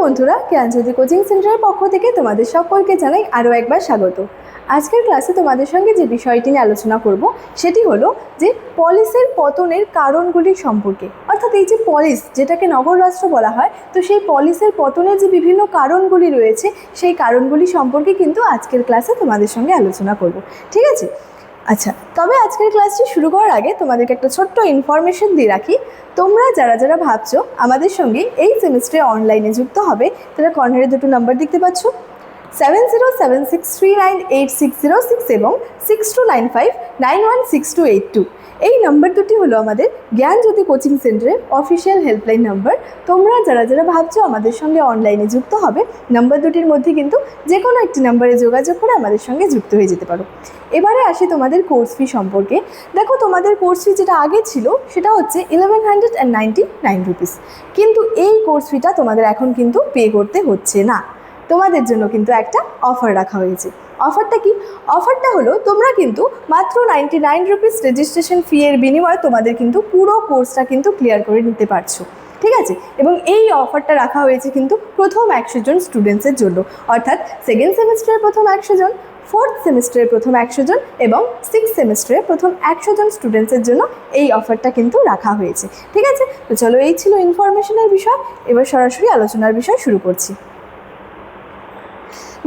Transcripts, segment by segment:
বন্ধুরা, জ্ঞানজ্যোতি কোচিং সেন্টারের পক্ষ থেকে তোমাদের সকলকে জানাই আরও একবার স্বাগত। আজকের ক্লাসে তোমাদের সঙ্গে যে বিষয়টি নিয়ে আলোচনা করব সেটি হলো যে পলিসের পতনের কারণগুলি সম্পর্কে। অর্থাৎ এই যে পলিস, যেটাকে নগর রাষ্ট্র বলা হয়, তো সেই পলিসের পতনের যে বিভিন্ন কারণগুলি রয়েছে সেই কারণগুলি সম্পর্কে কিন্তু আজকের ক্লাসে তোমাদের সঙ্গে আলোচনা করব। ঠিক আছে? আচ্ছা, তবে আজকের ক্লাসটি শুরু করার আগে তোমাদেরকে একটা ছোট্ট ইনফরমেশন দিয়ে রাখি। তোমরা যারা ভাবছো আমাদের সঙ্গে এই সেমিস্টারে অনলাইনে যুক্ত হবে, তারা কর্নারে দুটো নাম্বার দেখতে পাচ্ছ, 7076398606 এবং 6295916282। এই নাম্বার দুটি হলো আমাদের জ্ঞানজ্যোতি কোচিং সেন্টারের অফিসিয়াল হেল্পলাইন নাম্বার। তোমরা যারা ভাবছো আমাদের সঙ্গে অনলাইনে যুক্ত হবে, নাম্বার দুটির মধ্যে কিন্তু যে কোনো একটি নাম্বারে যোগাযোগ করে আমাদের সঙ্গে যুক্ত হয়ে যেতে পারো। এবারে আসি তোমাদের কোর্স ফি সম্পর্কে। দেখো, তোমাদের কোর্স ফি যেটা আগে ছিল সেটা হচ্ছে 1199 রুপিস, কিন্তু এই কোর্স ফিটা তোমাদের এখন কিন্তু পে করতে হচ্ছে না। তোমাদের জন্য কিন্তু একটা অফার রাখা হয়েছে। অফারটা কি? অফারটা হলো তোমরা কিন্তু মাত্র 99 রুপিস রেজিস্ট্রেশন ফি এর বিনিময়ে তোমাদের কিন্তু পুরো কোর্সটা কিন্তু ক্লিয়ার করে নিতে পারছো। ঠিক আছে? এবং এই অফারটা রাখা হয়েছে কিন্তু প্রথম 100 জন স্টুডেন্টসের জন্য, অর্থাৎ সেকেন্ড সেমিস্টারের প্রথম 100 জন, ফোর্থ সেমিস্টারের প্রথম 100 জন এবং সিক্স সেমিস্টারের প্রথম 100 জন স্টুডেন্টসের জন্য এই অফারটা কিন্তু রাখা হয়েছে। ঠিক আছে? তো চলো, এই ছিল ইনফরমেশনের বিষয়। এবার সরাসরি আলোচনার বিষয় শুরু করছি।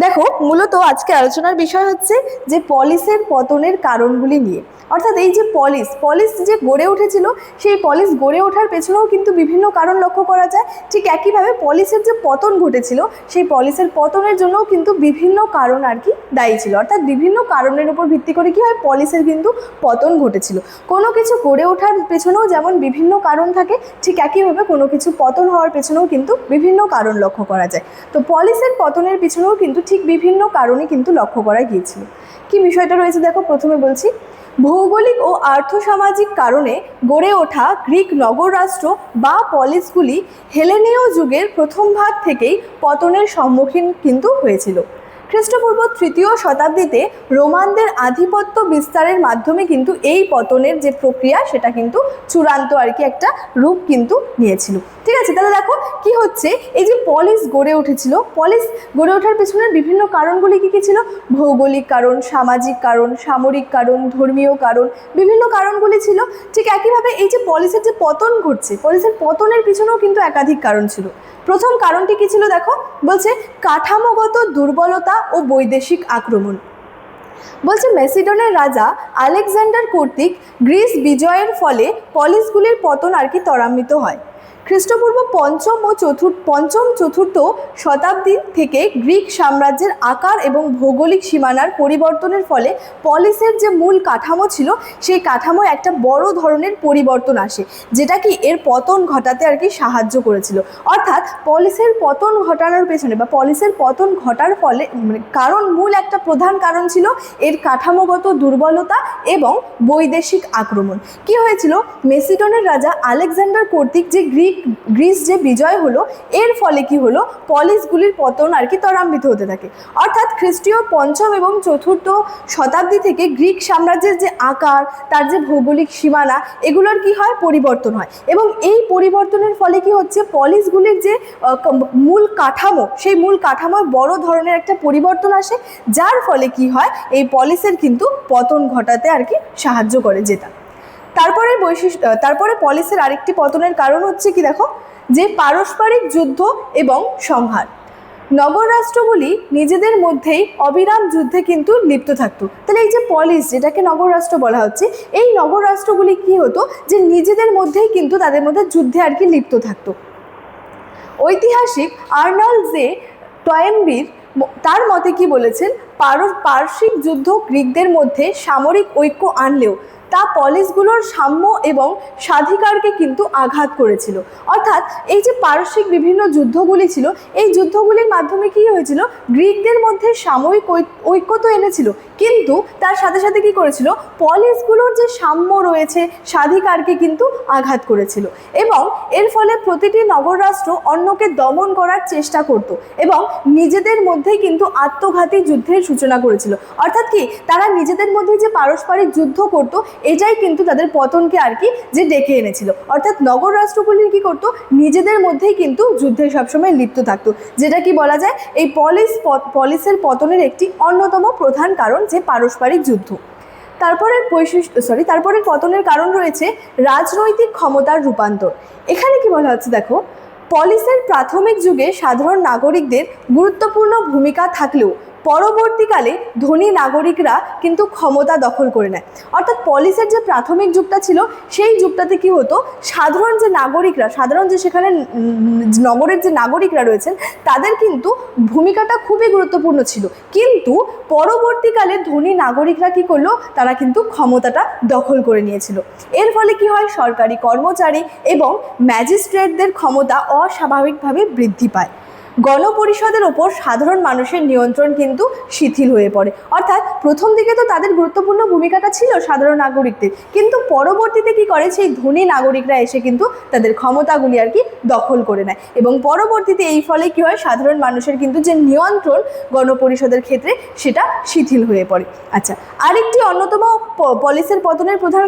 দেখো, মূলত আজকে আলোচনার বিষয় হচ্ছে যে পলিসের পতনের কারণগুলি নিয়ে। অর্থাৎ এই যে পলিস যে গড়ে উঠেছিল, সেই পলিস গড়ে ওঠার পেছনেও কিন্তু বিভিন্ন কারণ লক্ষ্য করা যায়। ঠিক একইভাবে পলিসের যে পতন ঘটেছিল, সেই পলিসের পতনের জন্যও কিন্তু বিভিন্ন কারণ আর কি দায়ী ছিল। অর্থাৎ বিভিন্ন কারণের উপর ভিত্তি করে কি হয়, পলিসের কিন্তু পতন ঘটেছিল। কোনো কিছু গড়ে ওঠার পেছনেও যেমন বিভিন্ন কারণ থাকে, ঠিক একইভাবে কোনো কিছু পতন হওয়ার পেছনেও কিন্তু বিভিন্ন কারণ লক্ষ্য করা যায়। তো পলিসের পতনের পিছনেও কিন্তু ঠিক বিভিন্ন কারণে কিন্তু লক্ষ্য করা গিয়েছিল। কি বিষয়টা রয়েছে দেখো, প্রথমে বলছি, ভৌগোলিক ও আর্থসামাজিক কারণে গড়ে ওঠা গ্রিক নগর রাষ্ট্র বা পলিসগুলি হেলেনীয় যুগের প্রথম ভাগ থেকেই পতনের সম্মুখীন কিন্তু হয়েছিল। খ্রিস্টপূর্ব 3য় শতাব্দীতে রোমানদের আধিপত্য বিস্তারের মাধ্যমে কিন্তু এই পতনের যে প্রক্রিয়া, সেটা কিন্তু চূড়ান্ত আর কি একটা রূপ কিন্তু নিয়েছিল। ঠিক আছে? তাহলে দেখো কি হচ্ছে, এই যে পলিস গড়ে উঠেছিল, পলিস গড়ে ওঠার পেছনের বিভিন্ন কারণগুলি কী ছিল? ভৌগোলিক কারণ, সামাজিক কারণ, সামরিক কারণ, ধর্মীয় কারণ, বিভিন্ন কারণগুলি ছিল। ঠিক একইভাবে এই যে পলিসের যে পতন ঘটছে, পলিসের পতনের পিছনেও কিন্তু একাধিক কারণ ছিল। প্রথম কারণটি কী ছিল দেখো, বলছে কাঠামোগত দুর্বলতা ও বৈদেশিক আক্রমণ। বলছে মেসিডনের রাজা আলেকজান্ডার কর্তৃক গ্রিস বিজয়ের ফলে পলিসগুলির পতন আর কি ত্বরান্বিত হয়। খ্রিস্টপূর্ব পঞ্চম চতুর্থ শতাব্দী থেকে গ্রিক সাম্রাজ্যের আকার এবং ভৌগোলিক সীমানার পরিবর্তনের ফলে পলিসের যে মূল কাঠামো ছিল, সেই কাঠামোয় একটা বড় ধরনের পরিবর্তন আসে, যেটা কি এর পতন ঘটাতে আর কি সাহায্য করেছিল। অর্থাৎ পলিসের পতন ঘটানোর পেছনে বা পলিসের পতন ঘটার ফলে মূল একটা প্রধান কারণ ছিল এর কাঠামোগত দুর্বলতা এবং বৈদেশিক আক্রমণ। কি হয়েছিল? মেসিডনের রাজা আলেকজান্ডার কর্তৃক যে গ্রিস যে বিজয় হলো, এর ফলে কি হলো, পলিসগুলির পতন আর কি ত্বরান্বিত হতে থাকে। অর্থাৎ খ্রিস্টীয় পঞ্চম এবং চতুর্থ শতাব্দী থেকে গ্রিক সাম্রাজ্যের যে আকার, তার যে ভৌগোলিক সীমানা, এগুলোর কি হয়, পরিবর্তন হয়। এবং এই পরিবর্তনের ফলে কি হচ্ছে, পলিসগুলির যে মূল কাঠামো, সেই মূল কাঠামোয় বড় ধরনের একটা পরিবর্তন আসে, যার ফলে কি হয়, এই পলিসের কিন্তু পতন ঘটাতে আর কি সাহায্য করে যেটা। তারপরে পলিসের আরেকটি পতনের কারণ হচ্ছে কি দেখো, যে পারস্পরিক যুদ্ধ এবং সংহার। নগর রাষ্ট্রগুলি নিজেদের মধ্যেই অবিরাম যুদ্ধে কিন্তু লিপ্ত থাকতো। তাহলে এই যে পলিস, যেটাকে নগর রাষ্ট্র বলা হচ্ছে, এই নগর রাষ্ট্রগুলি কি হতো, যে নিজেদের মধ্যেই কিন্তু তাদের মধ্যে যুদ্ধে আর কি লিপ্ত থাকতো। ঐতিহাসিক আর্নল্ড জে টয়েনবির তার মতে কি বলেছেন, পারসিক যুদ্ধ গ্রিকদের মধ্যে সামরিক ঐক্য আনলেও তা পলিসগুলোর সাম্য এবং স্বাধিকারকে কিন্তু আঘাত করেছিল। অর্থাৎ এই যে পারস্যিক বিভিন্ন যুদ্ধগুলি ছিল, এই যুদ্ধগুলির মাধ্যমে কি হয়েছিল, গ্রিকদের মধ্যে সাময়িক ঐক্য তো এনেছিল, কিন্তু তার সাথে সাথে কি করেছিল, পলিসগুলোর যে সাম্য রয়েছে, স্বাধিকারকে কিন্তু আঘাত করেছিল। এবং এর ফলে প্রতিটি নগর রাষ্ট্র অন্যকে দমন করার চেষ্টা করত এবং নিজেদের মধ্যেই কিন্তু আত্মঘাতী যুদ্ধের সূচনা করেছিল। অর্থাৎ কি, তারা নিজেদের মধ্যে যে পারস্পরিক যুদ্ধ করতো, এটাই কিন্তু তাদের পতনকে আর কি যে ডেকে এনেছিল। অর্থাৎ নগর রাষ্ট্রগুলি কি করতো, নিজেদের মধ্যেই কিন্তু যুদ্ধে সবসময় লিপ্ত থাকতো, যেটা কি বলা যায় এই পলিসের পতনের একটি অন্যতম প্রধান কারণ যে পারস্পরিক যুদ্ধ। তারপরের পতনের কারণ রয়েছে রাজনৈতিক ক্ষমতার রূপান্তর। এখানে কি বলা হচ্ছে দেখো, পলিসের প্রাথমিক যুগে সাধারণ নাগরিকদের গুরুত্বপূর্ণ ভূমিকা থাকলেও পরবর্তীকালে ধনী নাগরিকরা কিন্তু ক্ষমতা দখল করে নেয়। অর্থাৎ পলিসের যে প্রাথমিক যুগটা ছিল, সেই যুগটাতে কি হতো, সাধারণ যে সেখানে নগরের যে নাগরিকরা রয়েছেন, তাদের কিন্তু ভূমিকাটা খুবই গুরুত্বপূর্ণ ছিল। কিন্তু পরবর্তীকালে ধনী নাগরিকরা কি করলো, তারা কিন্তু ক্ষমতাটা দখল করে নিয়েছিল। এর ফলে কি হয়, সরকারি কর্মচারী এবং ম্যাজিস্ট্রেটদের ক্ষমতা অস্বাভাবিকভাবে বৃদ্ধি পায়। গণপরিষদের ওপর সাধারণ মানুষের নিয়ন্ত্রণ কিন্তু শিথিল হয়ে পড়ে। অর্থাৎ প্রথম দিকে তো তাদের গুরুত্বপূর্ণ ভূমিকাটা ছিল সাধারণ নাগরিকদের, কিন্তু পরবর্তীতে কি করে, সেই ধনী নাগরিকরা এসে কিন্তু তাদের ক্ষমতাগুলি আর কি দখল করে নেয়, এবং পরবর্তীতে এই ফলে কি হয়, সাধারণ মানুষের কিন্তু যে নিয়ন্ত্রণ গণপরিষদের ক্ষেত্রে সেটা শিথিল হয়ে পড়ে। আচ্ছা, আরেকটি অন্যতম পলিসের পতনের প্রধান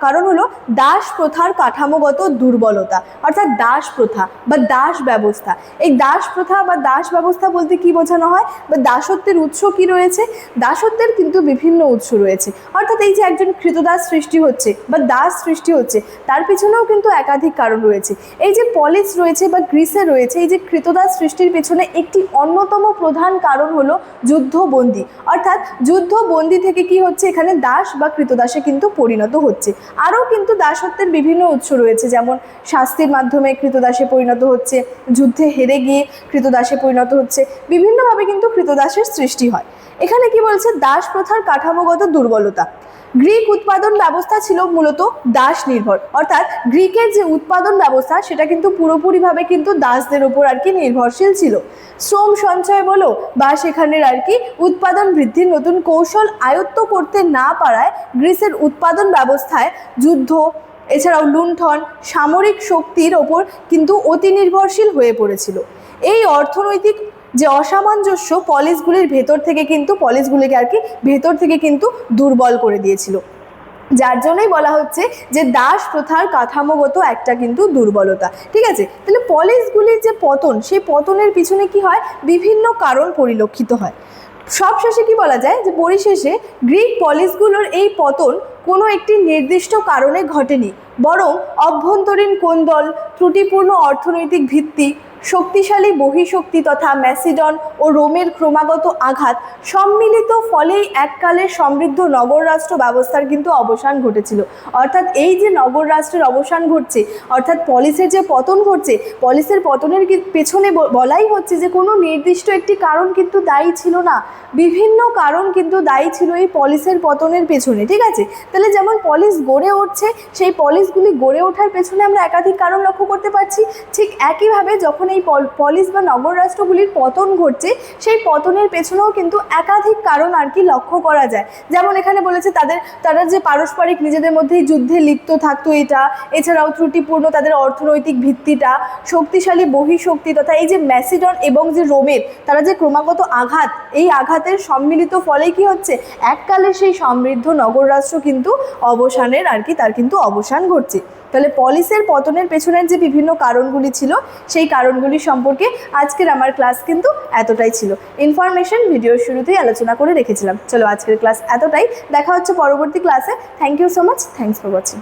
কারণ হলো দাস প্রথার কাঠামোগত দুর্বলতা। অর্থাৎ দাস প্রথা বা দাস ব্যবস্থা, এই দাস প্রথা বা দাস ব্যবস্থা বলতে কি বোঝানো হয়, বা দাসত্বের উৎস কি রয়েছে, দাসত্বের কিন্তু বিভিন্ন উৎস রয়েছে। অর্থাৎ এই যে একজন কৃতদাস সৃষ্টি হচ্ছে বা দাস সৃষ্টি হচ্ছে, তার পিছনেও কিন্তু একাধিক কারণ রয়েছে। এই যে পলিস রয়েছে বা গ্রিসে রয়েছে, এই যে কৃতদাস সৃষ্টির পেছনে একটি অন্যতম প্রধান কারণ হলো যুদ্ধবন্দী। অর্থাৎ যুদ্ধবন্দী থেকে কি হচ্ছে, এখানে দাস বা কৃতদাসে কিন্তু পরিণত হচ্ছে। আরও কিন্তু দাসত্বের বিভিন্ন উৎস রয়েছে, যেমন শাস্তির মাধ্যমে কৃতদাসে পরিণত হচ্ছে, যুদ্ধে হেরে গিয়ে কৃতদাসে পরিণত হচ্ছে, বিভিন্নভাবে কিন্তু কৃতদাসের সৃষ্টি হয়। এখানে কি বলছে, দাস প্রথার কাঠামোগত দুর্বলতা। গ্রিক উৎপাদন ব্যবস্থা ছিল মূলত দাস নির্ভর। অর্থাৎ গ্রিকের যে উৎপাদন ব্যবস্থা, সেটা কিন্তু পুরোপুরিভাবে কিন্তু দাসদের উপর আর কি নির্ভরশীল ছিল। শ্রম সঞ্চয় বলো বা সেখানের আর কি উৎপাদন বৃদ্ধির নতুন কৌশল আয়ত্ত করতে না পারায় গ্রিসের উৎপাদন ব্যবস্থায় যুদ্ধ, এছাড়াও লুণ্ঠন, সামরিক শক্তির ওপর কিন্তু অতি নির্ভরশীল হয়ে পড়েছিল। এই অর্থনৈতিক যে অসামঞ্জস্য পলিসগুলিকে আর কি ভেতর থেকে কিন্তু দুর্বল করে দিয়েছিল, যার জন্যই বলা হচ্ছে যে দাস প্রথার কাঠামোগত একটা কিন্তু দুর্বলতা। ঠিক আছে, তাহলে পলিসগুলির যে পতন, সেই পতনের পিছনে কি হয়, বিভিন্ন কারণ পরিলক্ষিত হয়। সবশেষে কি বলা যায়, যে পরিশেষে গ্রিক পলিসগুলোর এই পতন কোনো একটি নির্দিষ্ট কারণে ঘটেনি, বরং অভ্যন্তরীণ কোন্দল, ত্রুটিপূর্ণ অর্থনৈতিক ভিত্তি, শক্তিশালী বহিঃশক্তি তথা ম্যাসিডন ও রোমের ক্রমাগত আঘাত সম্মিলিত ফলেই এককালের সমৃদ্ধ নগর রাষ্ট্র ব্যবস্থার কিন্তু অবসান ঘটেছিল। অর্থাৎ এই যে নগর রাষ্ট্রের অবসান ঘটছে, অর্থাৎ পলিসের যে পতন ঘটছে, পলিসের পতনের পেছনে বলাই হচ্ছে যে কোনো নির্দিষ্ট একটি কারণ কিন্তু দায়ী ছিল না, বিভিন্ন কারণ কিন্তু দায়ী ছিল এই পলিসের পতনের পেছনে। ঠিক আছে, তাহলে যেমন পলিস গড়ে উঠছে, সেই পলিসগুলি গড়ে ওঠার পেছনে আমরা একাধিক কারণ লক্ষ্য করতে পারছি। ঠিক একইভাবে যখন এই পলিস বা নগর রাষ্ট্রগুলির পতন ঘটছে, সেই পতনের পেছনেও কিন্তু একাধিক কারণ আর কি লক্ষ্য করা যায়। যেমন এখানে বলেছে তারা যে পারস্পরিক নিজেদের মধ্যেই যুদ্ধে লিপ্ত থাকতো, এটা, এছাড়াও ত্রুটিপূর্ণ তাদের অর্থনৈতিক ভিত্তিটা, শক্তিশালী বহিঃশক্তি তথা এই যে ম্যাসিডন এবং যে রোমের তারা যে ক্রমাগত আঘাত, এই আঘাতের সম্মিলিত ফলে কি হচ্ছে, এককালে সেই সমৃদ্ধ নগর রাষ্ট্র কিন্তু অবসানের আর কি তার কিন্তু অবসান ঘটছে। তাহলে পলিসের পতনের পেছনের যে বিভিন্ন কারণগুলি ছিল, সেই কারণগুলি সম্পর্কে আজকের আমার ক্লাস কিন্তু এতটাই ছিল। ইনফরমেশন ভিডিওর শুরুতেই আলোচনা করে রেখেছিলাম। চলো আজকের ক্লাস এতটাই, দেখা হচ্ছে পরবর্তী ক্লাসে। Thank you so much, thanks for watching.